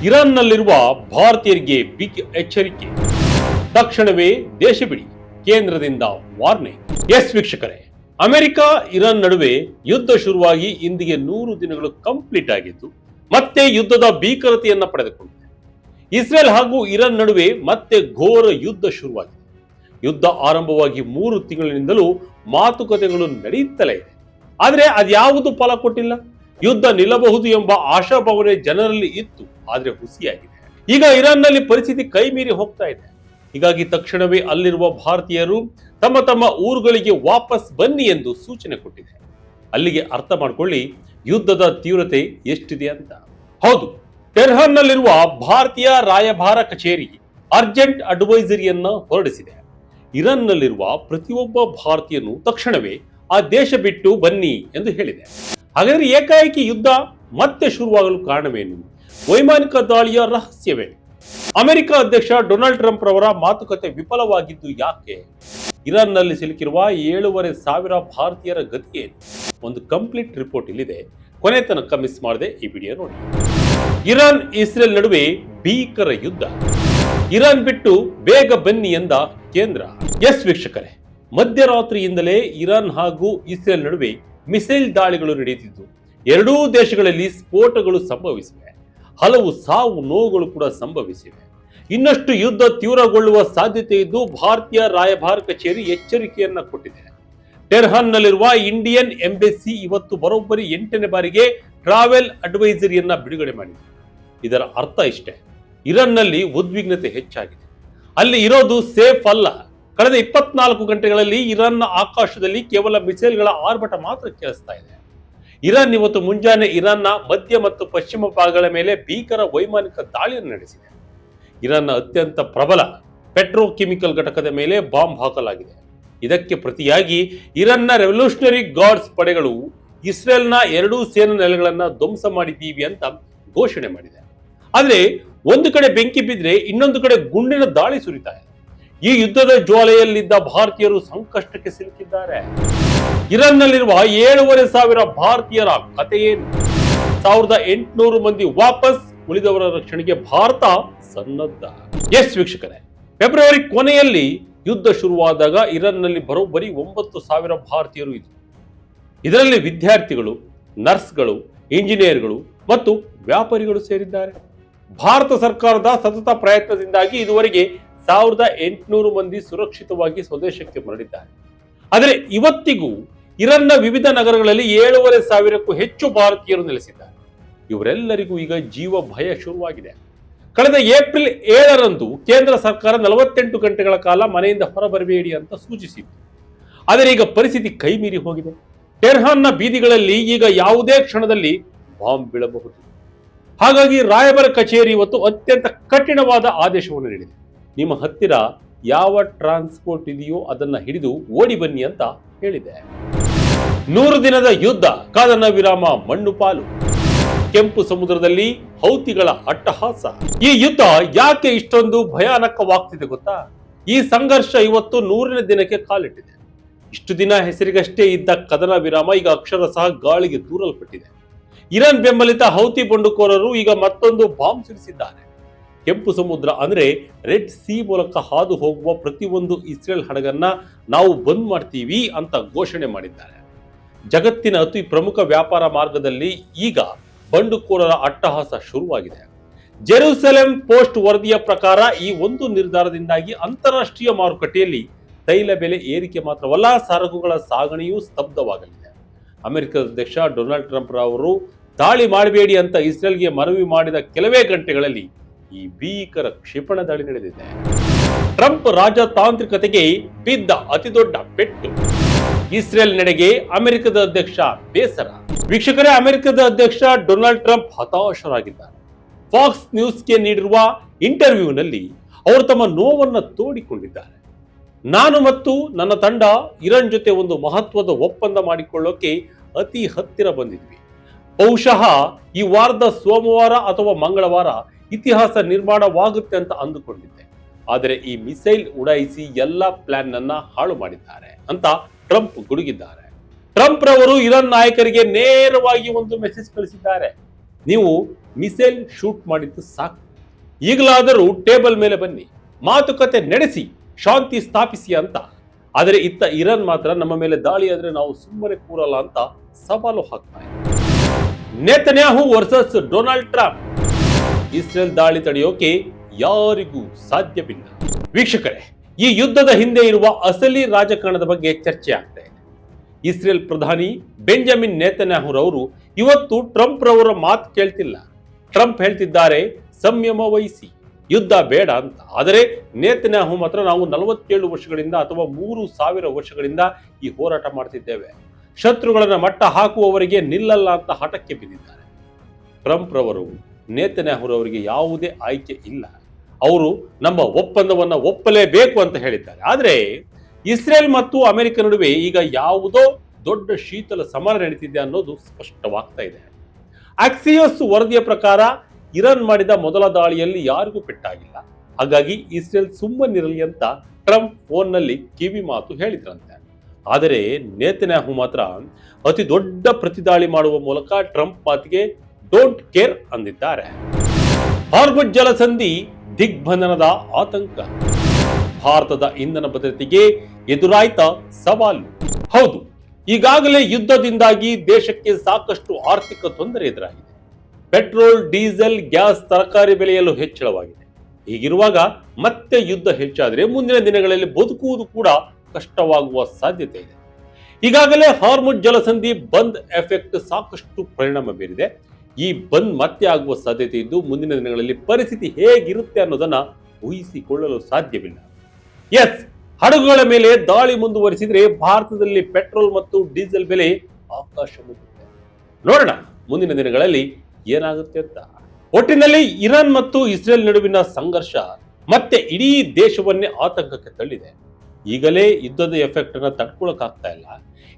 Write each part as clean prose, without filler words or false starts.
ಇರಾನ್ನಲ್ಲಿರುವ ಭಾರತೀಯರಿಗೆ ಬಿಗ್ ಎಚ್ಚರಿಕೆ. ತಕ್ಷಣವೇ ದೇಶ ಬಿಡಿ, ಕೇಂದ್ರದಿಂದ ವಾರ್ನಿಂಗ್. ಎಸ್ ವೀಕ್ಷಕರೇ, ಅಮೆರಿಕ ಇರಾನ್ ನಡುವೆ ಯುದ್ಧ ಶುರುವಾಗಿ ಇಂದಿಗೆ 100 ದಿನಗಳು ಕಂಪ್ಲೀಟ್ ಆಗಿದ್ದು ಮತ್ತೆ ಯುದ್ಧದ ಭೀಕರತೆಯನ್ನ ಪಡೆದುಕೊಂಡಿದೆ. ಇಸ್ರೇಲ್ ಹಾಗೂ ಇರಾನ್ ನಡುವೆ ಮತ್ತೆ ಘೋರ ಯುದ್ಧ ಶುರುವಾಗಿದೆ. ಯುದ್ಧ ಆರಂಭವಾಗಿ 3 ತಿಂಗಳಿನಿಂದಲೂ ಮಾತುಕತೆಗಳು ನಡೆಯುತ್ತಲೇ ಇದೆ. ಆದರೆ ಅದ್ಯಾವುದು ಫಲ ಕೊಟ್ಟಿಲ್ಲ. ಯುದ್ಧ ನಿಲ್ಲಬಹುದು ಎಂಬ ಆಶಾಭಾವನೆ ಜನರಲ್ಲಿ ಇತ್ತು, ಆದ್ರೆ ಹುಸಿಯಾಗಿದೆ. ಈಗ ಇರಾನ್ನಲ್ಲಿ ಪರಿಸ್ಥಿತಿ ಕೈ ಮೀರಿ ಹೋಗ್ತಾ ಇದೆ. ಹೀಗಾಗಿ ತಕ್ಷಣವೇ ಅಲ್ಲಿರುವ ಭಾರತೀಯರು ತಮ್ಮ ತಮ್ಮ ಊರುಗಳಿಗೆ ವಾಪಸ್ ಬನ್ನಿ ಎಂದು ಸೂಚನೆ ಕೊಟ್ಟಿದೆ. ಅಲ್ಲಿಗೆ ಅರ್ಥ ಮಾಡ್ಕೊಳ್ಳಿ ಯುದ್ಧದ ತೀವ್ರತೆ ಎಷ್ಟಿದೆ ಅಂತ. ಹೌದು, ಟೆಹರಾನ್ನಲ್ಲಿರುವ ಭಾರತೀಯ ರಾಯಭಾರ ಕಚೇರಿ ಅರ್ಜೆಂಟ್ ಅಡ್ವೈಸರಿಯನ್ನ ಹೊರಡಿಸಿದೆ. ಇರಾನ್ನಲ್ಲಿರುವ ಪ್ರತಿಯೊಬ್ಬ ಭಾರತೀಯನು ತಕ್ಷಣವೇ ಆ ದೇಶ ಬಿಟ್ಟು ಬನ್ನಿ ಎಂದು ಹೇಳಿದೆ. ಹಾಗಾದ್ರೆ ಏಕಾಏಕಿ ಯುದ್ಧ ಮತ್ತೆ ಶುರುವಾಗಲು ಕಾರಣವೇನು? ವೈಮಾನಿಕ ದಾಳಿಯ ರಹಸ್ಯವೇನು? ಅಮೆರಿಕ ಅಧ್ಯಕ್ಷ ಡೊನಾಲ್ಡ್ ಟ್ರಂಪ್ ರವರ ಮಾತುಕತೆ ವಿಫಲವಾಗಿದ್ದು ಯಾಕೆ? ಇರಾನ್ನಲ್ಲಿ ಸಿಲುಕಿರುವ 7,500 ಭಾರತೀಯರ ಗತಿ ಏನು? ಒಂದು ಕಂಪ್ಲೀಟ್ ರಿಪೋರ್ಟ್ ಇಲ್ಲಿದೆ, ಕೊನೆ ತನಕ ಮಿಸ್ ಮಾಡದೆ ಈ ವಿಡಿಯೋ ನೋಡಿ. ಇರಾನ್ ಇಸ್ರೇಲ್ ನಡುವೆ ಭೀಕರ ಯುದ್ಧ. ಇರಾನ್ ಬಿಟ್ಟು ಬೇಗ ಬನ್ನಿ ಎಂದ ಕೇಂದ್ರ. ಎಸ್ ವೀಕ್ಷಕರೇ, ಮಧ್ಯರಾತ್ರಿಯಿಂದಲೇ ಇರಾನ್ ಹಾಗೂ ಇಸ್ರೇಲ್ ನಡುವೆ ಮಿಸೈಲ್ ದಾಳಿಗಳು ನಡೆಯುತ್ತಿದ್ದು ಎರಡೂ ದೇಶಗಳಲ್ಲಿ ಸ್ಫೋಟಗಳು ಸಂಭವಿಸಿವೆ. ಹಲವು ಸಾವು ನೋವುಗಳು ಕೂಡ ಸಂಭವಿಸಿವೆ. ಇನ್ನಷ್ಟು ಯುದ್ಧ ತೀವ್ರಗೊಳ್ಳುವ ಸಾಧ್ಯತೆ ಇದ್ದು ಭಾರತೀಯ ರಾಯಭಾರ ಕಚೇರಿ ಎಚ್ಚರಿಕೆಯನ್ನ ಕೊಟ್ಟಿದೆ. ಟೆಹರಾನ್ನಲ್ಲಿರುವ ಇಂಡಿಯನ್ ಎಂಬೆಸಿ ಇವತ್ತು ಬರೋಬ್ಬರಿ 8ನೇ ಬಾರಿಗೆ ಟ್ರಾವೆಲ್ ಅಡ್ವೈಸರಿಯನ್ನ ಬಿಡುಗಡೆ ಮಾಡಿದೆ. ಇದರ ಅರ್ಥ ಇಷ್ಟೇ, ಇರಾನ್ನಲ್ಲಿ ಉದ್ವಿಗ್ನತೆ ಹೆಚ್ಚಾಗಿದೆ. ಅಲ್ಲಿ ಇರೋದು ಸೇಫ್ ಅಲ್ಲ. ಕಳೆದ 24 ಗಂಟೆಗಳಲ್ಲಿ ಇರಾನ್ನ ಆಕಾಶದಲ್ಲಿ ಕೇವಲ ಮಿಸೈಲ್ಗಳ ಆರ್ಭಟ ಮಾತ್ರ ಕೇಳಿಸ್ತಾ ಇದೆ. ಇರಾನ್ ಇವತ್ತು ಮುಂಜಾನೆ ಇರಾನ್ನ ಮಧ್ಯ ಮತ್ತು ಪಶ್ಚಿಮ ಭಾಗಗಳ ಮೇಲೆ ಭೀಕರ ವೈಮಾನಿಕ ದಾಳಿಯನ್ನು ನಡೆಸಿದೆ. ಇರಾನ್ನ ಅತ್ಯಂತ ಪ್ರಬಲ ಪೆಟ್ರೋಕೆಮಿಕಲ್ ಘಟಕದ ಮೇಲೆ ಬಾಂಬ್ ಹಾಕಲಾಗಿದೆ. ಇದಕ್ಕೆ ಪ್ರತಿಯಾಗಿ ಇರಾನ್ನ ರೆವಲ್ಯೂಷನರಿ ಗಾರ್ಡ್ಸ್ ಪಡೆಗಳು ಇಸ್ರೇಲ್ನ 2 ಸೇನಾ ನೆಲೆಗಳನ್ನ ಧ್ವಂಸ ಮಾಡಿದ್ದೀವಿ ಅಂತ ಘೋಷಣೆ ಮಾಡಿದೆ. ಆದ್ರೆ ಒಂದು ಕಡೆ ಬೆಂಕಿ ಬಿದ್ದರೆ ಇನ್ನೊಂದು ಕಡೆ ಗುಂಡಿನ ದಾಳಿ ಸುರಿತಾ ಇದೆ. ಈ ಯುದ್ಧದ ಜ್ವಾಲೆಯಲ್ಲಿದ್ದ ಭಾರತೀಯರು ಸಂಕಷ್ಟಕ್ಕೆ ಸಿಲುಕಿದ್ದಾರೆ. ಇರಾನ್ನಲ್ಲಿರುವ 7,500 ಭಾರತೀಯರ ಕಥೆ ಏನು? 1,800 ಮಂದಿ ವಾಪಸ್, ಉಳಿದವರ ರಕ್ಷಣೆಗೆ ಭಾರತ ಸನ್ನದ್ಧ. ಎಸ್ ವೀಕ್ಷಕರೇ, ಫೆಬ್ರವರಿ ಕೊನೆಯಲ್ಲಿ ಯುದ್ಧ ಶುರುವಾದಾಗ ಇರಾನ್ನಲ್ಲಿ ಬರೋಬ್ಬರಿ 9,000 ಭಾರತೀಯರು ಇದ್ದರು. ಇದರಲ್ಲಿ ವಿದ್ಯಾರ್ಥಿಗಳು, ನರ್ಸ್ಗಳು, ಇಂಜಿನಿಯರ್ಗಳು ಮತ್ತು ವ್ಯಾಪಾರಿಗಳು ಸೇರಿದ್ದಾರೆ. ಭಾರತ ಸರ್ಕಾರದ ಸತತ ಪ್ರಯತ್ನದಿಂದಾಗಿ ಇದುವರೆಗೆ 1,800 ಮಂದಿ ಸುರಕ್ಷಿತವಾಗಿ ಸ್ವದೇಶಕ್ಕೆ ಮರಳಿದ್ದಾರೆ. ಆದರೆ ಇವತ್ತಿಗೂ ಇರಾನ್ನ ವಿವಿಧ ನಗರಗಳಲ್ಲಿ 7,500ಕ್ಕೂ ಹೆಚ್ಚು ಭಾರತೀಯರು ನೆಲೆಸಿದ್ದಾರೆ. ಇವರೆಲ್ಲರಿಗೂ ಈಗ ಜೀವ ಭಯ ಶುರುವಾಗಿದೆ. ಕಳೆದ ಏಪ್ರಿಲ್ 7ರಂದು ಕೇಂದ್ರ ಸರ್ಕಾರ 48 ಗಂಟೆಗಳ ಕಾಲ ಮನೆಯಿಂದ ಹೊರಬರಬೇಡಿ ಅಂತ ಸೂಚಿಸಿತ್ತು. ಆದರೆ ಈಗ ಪರಿಸ್ಥಿತಿ ಕೈ ಮೀರಿ ಹೋಗಿದೆ. ಟೆಹರಾನ್ನ ಬೀದಿಗಳಲ್ಲಿ ಈಗ ಯಾವುದೇ ಕ್ಷಣದಲ್ಲಿ ಬಾಂಬ್ ಬೀಳಬಹುದು. ಹಾಗಾಗಿ ರಾಯಭಾರ ಕಚೇರಿ ಇವತ್ತು ಅತ್ಯಂತ ಕಠಿಣವಾದ ಆದೇಶವನ್ನು ನೀಡಿದೆ. ನಿಮ್ಮ ಹತ್ತಿರ ಯಾವ ಟ್ರಾನ್ಸ್ಪೋರ್ಟ್ ಇದೆಯೋ ಅದನ್ನ ಹಿಡಿದು ಓಡಿ ಬನ್ನಿ ಅಂತ ಹೇಳಿದೆ. 100 ದಿನದ ಯುದ್ಧ, ಕದನ ವಿರಾಮ ಮಣ್ಣು ಪಾಲು. ಕೆಂಪು ಸಮುದ್ರದಲ್ಲಿ ಹೌತಿಗಳ ಅಟ್ಟಹಾಸ. ಈ ಯುದ್ಧ ಯಾಕೆ ಇಷ್ಟೊಂದು ಭಯಾನಕವಾಗ್ತಿದೆ ಗೊತ್ತಾ? ಈ ಸಂಘರ್ಷ ಇವತ್ತು 100ನೇ ದಿನಕ್ಕೆ ಕಾಲಿಟ್ಟಿದೆ. ಇಷ್ಟು ದಿನ ಹೆಸರಿಗಷ್ಟೇ ಇದ್ದ ಕದನ ವಿರಾಮ ಈಗ ಅಕ್ಷರಶಃ ಗಾಳಿಗೆ ದೂರಲ್ಪಟ್ಟಿದೆ. ಇರಾನ್ ಬೆಂಬಲಿತ ಹೌತಿ ಬಂಡುಕೋರರು ಈಗ ಮತ್ತೊಂದು ಬಾಂಬ್ ಸಿಡಿಸಿದ್ದಾರೆ. ಕೆಂಪು ಸಮುದ್ರ ಅಂದ್ರೆ ರೆಡ್ ಸಿ ಮೂಲಕ ಹಾದು ಹೋಗುವ ಪ್ರತಿಯೊಂದು ಇಸ್ರೇಲ್ ಹಡಗನ್ನ ನಾವು ಬಂದ್ ಮಾಡ್ತೀವಿ ಅಂತ ಘೋಷಣೆ ಮಾಡಿದ್ದಾರೆ. ಜಗತ್ತಿನ ಅತಿ ಪ್ರಮುಖ ವ್ಯಾಪಾರ ಮಾರ್ಗದಲ್ಲಿ ಈಗ ಬಂಡುಕೋರರ ಅಟ್ಟಹಾಸ ಶುರುವಾಗಿದೆ. ಜೆರೂಸಲೆಂ ಪೋಸ್ಟ್ ವರದಿಯ ಪ್ರಕಾರ ಈ ಒಂದು ನಿರ್ಧಾರದಿಂದಾಗಿ ಅಂತಾರಾಷ್ಟ್ರೀಯ ಮಾರುಕಟ್ಟೆಯಲ್ಲಿ ತೈಲ ಬೆಲೆ ಏರಿಕೆ ಮಾತ್ರವಲ್ಲ, ಸರಕುಗಳ ಸಾಗಣೆಯೂ ಸ್ತಬ್ಧವಾಗಲಿದೆ. ಅಮೆರಿಕದ ಅಧ್ಯಕ್ಷ ಡೊನಾಲ್ಡ್ ಟ್ರಂಪ್ ರವರು ದಾಳಿ ಮಾಡಬೇಡಿ ಅಂತ ಇಸ್ರೇಲ್ಗೆ ಮನವಿ ಮಾಡಿದ ಕೆಲವೇ ಗಂಟೆಗಳಲ್ಲಿ ಈ ಭೀಕರ ಕ್ಷಿಪಣಿ ದಾಳಿ ನಡೆದಿದೆ. ಟ್ರಂಪ್ ರಾಜತಾಂತ್ರಿಕತೆಗೆ ಬಿದ್ದ ಅತಿದೊಡ್ಡ ಪೆಟ್ಟು. ಇಸ್ರೇಲ್ ನಡೆಗೆ ಅಮೆರಿಕದ ಅಧ್ಯಕ್ಷ ಬೇಸರ. ವೀಕ್ಷಕರೇ, ಅಮೆರಿಕದ ಅಧ್ಯಕ್ಷ ಡೊನಾಲ್ಡ್ ಟ್ರಂಪ್ ಹತಾಶರಾಗಿದ್ದಾರೆ. ಫಾಕ್ಸ್ ನ್ಯೂಸ್ಗೆ ನೀಡಿರುವ ಇಂಟರ್ವ್ಯೂನಲ್ಲಿ ಅವರು ತಮ್ಮ ನೋವನ್ನು ತೋಡಿಕೊಂಡಿದ್ದಾರೆ. ನಾನು ಮತ್ತು ನನ್ನ ತಂಡ ಇರಾನ್ ಜೊತೆ ಒಂದು ಮಹತ್ವದ ಒಪ್ಪಂದ ಮಾಡಿಕೊಳ್ಳೋಕೆ ಅತಿ ಹತ್ತಿರ ಬಂದಿದ್ವಿ. ಬಹುಶಃ ಈ ವಾರದ ಸೋಮವಾರ ಅಥವಾ ಮಂಗಳವಾರ ಇತಿಹಾಸ ನಿರ್ಮಾಣವಾಗುತ್ತೆ ಅಂತ ಅಂದುಕೊಂಡಿದ್ದೆ. ಆದರೆ ಈ ಮಿಸೈಲ್ ಉಡಾಯಿಸಿ ಎಲ್ಲ ಪ್ಲಾನ್ ಅನ್ನ ಹಾಳು ಮಾಡಿದ್ದಾರೆ ಅಂತ ಟ್ರಂಪ್ ಗುಡುಗಿದ್ದಾರೆ. ಟ್ರಂಪ್ ರವರು ಇರಾನ್ ನಾಯಕರಿಗೆ ನೇರವಾಗಿ ಒಂದು ಮೆಸೇಜ್ ಕಳಿಸಿದ್ದಾರೆ. ನೀವು ಮಿಸೈಲ್ ಶೂಟ್ ಮಾಡಿದ್ದು ಸಾಕು, ಈಗಲಾದರೂ ಟೇಬಲ್ ಮೇಲೆ ಬನ್ನಿ, ಮಾತುಕತೆ ನಡೆಸಿ ಶಾಂತಿ ಸ್ಥಾಪಿಸಿ ಅಂತ. ಆದರೆ ಇತ್ತ ಇರಾನ್ ಮಾತ್ರ ನಮ್ಮ ಮೇಲೆ ದಾಳಿ ಆದ್ರೆ ನಾವು ಸುಮ್ಮನೆ ಕೂರಲ್ಲ ಅಂತ ಸವಾಲು ಹಾಕ್ತಾ ಇದೆ. Netanyahu versus Donald Trump, Israel ದಾಳಿ ತಡೆಯೋಕೆ ಯಾರಿಗೂ ಸಾಧ್ಯವಿಲ್ಲ. ವೀಕ್ಷಕರೇ, ಈ ಯುದ್ಧದ ಹಿಂದೆ ಇರುವ ಅಸಲಿ ರಾಜಕಾರಣದ ಬಗ್ಗೆ ಚರ್ಚೆ ಆಗ್ತಾ ಇದೆ. ಇಸ್ರೇಲ್ ಪ್ರಧಾನಿ ಬೆಂಜಮಿನ್ ನೇತನ್ಯಾಹುರವರು ಇವತ್ತು ಟ್ರಂಪ್ ರವರ ಮಾತು ಕೇಳ್ತಿಲ್ಲ. ಟ್ರಂಪ್ ಹೇಳ್ತಿದ್ದಾರೆ ಸಂಯಮ ವಹಿಸಿ, ಯುದ್ಧ ಬೇಡ ಅಂತ. ಆದರೆ ನೇತನ್ಯಾಹು ಮಾತ್ರ ನಾವು 47 ವರ್ಷಗಳಿಂದ ಅಥವಾ 3000 ವರ್ಷಗಳಿಂದ ಈ ಹೋರಾಟ ಮಾಡ್ತಿದ್ದೇವೆ, ಶತ್ರುಗಳನ್ನ ಮಟ್ಟ ಹಾಕುವವರಿಗೆ ನಿಲ್ಲಲ್ಲ ಅಂತ ಹಠಕ್ಕೆ ಬಿದ್ದಿದ್ದಾರೆ. ಟ್ರಂಪ್ ರವರು ನೇತನ್ಯಾಹುರವರಿಗೆ ಯಾವುದೇ ಆಯ್ಕೆ ಇಲ್ಲ, ಅವರು ನಮ್ಮ ಒಪ್ಪಂದವನ್ನ ಒಪ್ಪಲೇಬೇಕು ಅಂತ ಹೇಳಿದ್ದಾರೆ. ಆದರೆ ಇಸ್ರೇಲ್ ಮತ್ತು ಅಮೆರಿಕ ನಡುವೆ ಈಗ ಯಾವುದೋ ದೊಡ್ಡ ಶೀತಲ ಸಮರ ನಡೀತಿದೆ ಅನ್ನೋದು ಸ್ಪಷ್ಟವಾಗ್ತಾ ಇದೆ. ಆಕ್ಸಿಯೋಸ್ ವರದಿಯ ಪ್ರಕಾರ ಇರಾನ್ ಮಾಡಿದ ಮೊದಲ ದಾಳಿಯಲ್ಲಿ ಯಾರಿಗೂ ಪೆಟ್ಟಾಗಿಲ್ಲ, ಹಾಗಾಗಿ ಇಸ್ರೇಲ್ ಸುಮ್ಮನಿರಲಿ ಅಂತ ಟ್ರಂಪ್ ಫೋನ್ನಲ್ಲಿ ಕಿವಿ ಮಾತು ಹೇಳಿದ್ರಂತೆ. ಆದರೆ ನೇತನ್ಯಾಹು ಮಾತ್ರ ಅತಿ ದೊಡ್ಡ ಪ್ರತಿದಾಳಿ ಮಾಡುವ ಮೂಲಕ ಟ್ರಂಪ್ ಮಾತಿಗೆ ಡೋಂಟ್ ಕೇರ್ ಅಂದಿದ್ದಾರೆ. ಹಾರ್ಮುಜ್ ಜಲಸಂಧಿ ದಿಗ್ಬಂಧನದ ಆತಂಕ, ಭಾರತದ ಇಂಧನ ಭದ್ರತೆಗೆ ಎದುರಾಯ್ತ ಸವಾಲು. ಹೌದು, ಈಗಾಗಲೇ ಯುದ್ಧದಿಂದಾಗಿ ದೇಶಕ್ಕೆ ಸಾಕಷ್ಟು ಆರ್ಥಿಕ ತೊಂದರೆ ಎದುರಾಗಿದೆ. ಪೆಟ್ರೋಲ್, ಡೀಸೆಲ್, ಗ್ಯಾಸ್, ತರಕಾರಿ ಬೆಲೆಯಲ್ಲೂ ಹೆಚ್ಚಳವಾಗಿದೆ. ಹೀಗಿರುವಾಗ ಮತ್ತೆ ಯುದ್ಧ ಹೆಚ್ಚಾದರೆ ಮುಂದಿನ ದಿನಗಳಲ್ಲಿ ಬದುಕುವುದು ಕೂಡ ಕಷ್ಟವಾಗುವ ಸಾಧ್ಯತೆ ಇದೆ. ಈಗಾಗಲೇ ಹಾರ್ಮುಜ್ ಜಲಸಂಧಿ ಬಂದ್ ಎಫೆಕ್ಟ್ ಸಾಕಷ್ಟು ಪರಿಣಾಮ ಬೀರಿದೆ. ಈ ಬಂದ್ ಮತ್ತೆ ಆಗುವ ಸಾಧ್ಯತೆ ಇದ್ದು ಮುಂದಿನ ದಿನಗಳಲ್ಲಿ ಪರಿಸ್ಥಿತಿ ಹೇಗಿರುತ್ತೆ ಅನ್ನೋದನ್ನ ಊಹಿಸಿಕೊಳ್ಳಲು ಸಾಧ್ಯವಿಲ್ಲ. ಎಸ್, ಹಡಗುಗಳ ಮೇಲೆ ದಾಳಿ ಮುಂದುವರಿಸಿದ್ರೆ ಭಾರತದಲ್ಲಿ ಪೆಟ್ರೋಲ್ ಮತ್ತು ಡೀಸೆಲ್ ಬೆಲೆ ಆಕಾಶ ಮುಟ್ಟುತ್ತೆ. ನೋಡೋಣ ಮುಂದಿನ ದಿನಗಳಲ್ಲಿ ಏನಾಗುತ್ತೆ ಅಂತ. ಒಟ್ಟಿನಲ್ಲಿ ಇರಾನ್ ಮತ್ತು ಇಸ್ರೇಲ್ ನಡುವಿನ ಸಂಘರ್ಷ ಮತ್ತೆ ಇಡೀ ದೇಶವನ್ನೇ ಆತಂಕಕ್ಕೆ ತಳ್ಳಿದೆ. ಈಗಲೇ ಯುದ್ಧದ ಎಫೆಕ್ಟ್ ಅನ್ನ ತಡ್ಕೊಳಕ್ಕಾಗ್ತಾ ಇಲ್ಲ,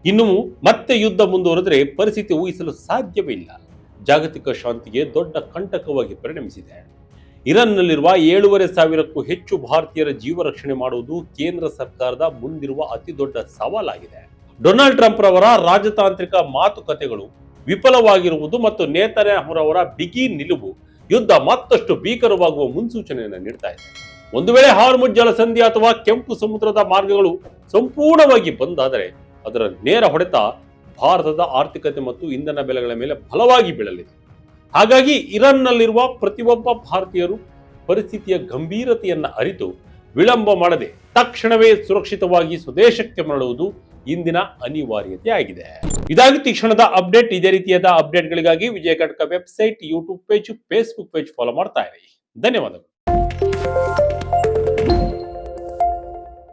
ಇನ್ನು ಮತ್ತೆ ಯುದ್ಧ ಮುಂದುವರೆದ್ರೆ ಪರಿಸ್ಥಿತಿ ಊಹಿಸಲು ಸಾಧ್ಯವೇ ಇಲ್ಲ. ಜಾಗತಿಕ ಶಾಂತಿಗೆ ದೊಡ್ಡ ಕಂಟಕವಾಗಿ ಪರಿಣಮಿಸಿದೆ. ಇರಾನ್ನಲ್ಲಿರುವ 7,500ಕ್ಕೂ ಹೆಚ್ಚು ಭಾರತೀಯರ ಜೀವ ರಕ್ಷಣೆ ಮಾಡುವುದು ಕೇಂದ್ರ ಸರ್ಕಾರದ ಮುಂದಿರುವ ಅತಿ ದೊಡ್ಡ ಸವಾಲಾಗಿದೆ. ಡೊನಾಲ್ಡ್ ಟ್ರಂಪ್ ರವರ ರಾಜತಾಂತ್ರಿಕ ಮಾತುಕತೆಗಳು ವಿಫಲವಾಗಿರುವುದು ಮತ್ತು ನೇತನ್ಯಾಹುರವರ ಬಿಗಿ ನಿಲುವು ಯುದ್ಧ ಮತ್ತಷ್ಟು ಭೀಕರವಾಗುವ ಮುನ್ಸೂಚನೆಯನ್ನು ನೀಡ್ತಾ ಇದೆ. ಒಂದು ವೇಳೆ ಹಾರ್ಮುಜ್ ಜಲಸಂಧಿ ಅಥವಾ ಕೆಂಪು ಸಮುದ್ರದ ಮಾರ್ಗಗಳು ಸಂಪೂರ್ಣವಾಗಿ ಬಂದಾದರೆ ಅದರ ನೇರ ಹೊಡೆತ ಭಾರತದ ಆರ್ಥಿಕತೆ ಮತ್ತು ಇಂಧನ ಬೆಲೆಗಳ ಮೇಲೆ ಬಲವಾಗಿ ಬೀಳಲಿದೆ. ಹಾಗಾಗಿ ಇರಾನ್ನಲ್ಲಿರುವ ಪ್ರತಿಯೊಬ್ಬ ಭಾರತೀಯರು ಪರಿಸ್ಥಿತಿಯ ಗಂಭೀರತೆಯನ್ನ ಅರಿತು ವಿಳಂಬ ಮಾಡದೆ ತಕ್ಷಣವೇ ಸುರಕ್ಷಿತವಾಗಿ ಸ್ವದೇಶಕ್ಕೆ ಮರಳುವುದು ಇಂದಿನ ಅನಿವಾರ್ಯತೆ ಆಗಿದೆ. ಇದಾಗಿತ್ತು ಈ ಕ್ಷಣದ ಅಪ್ಡೇಟ್. ಇದೇ ರೀತಿಯಾದ ಅಪ್ಡೇಟ್ಗಳಿಗಾಗಿ Vijaya Karnataka website, YouTube page, Facebook page follow ಮಾಡ್ತಾ ಇರಿ. ಧನ್ಯವಾದಗಳು.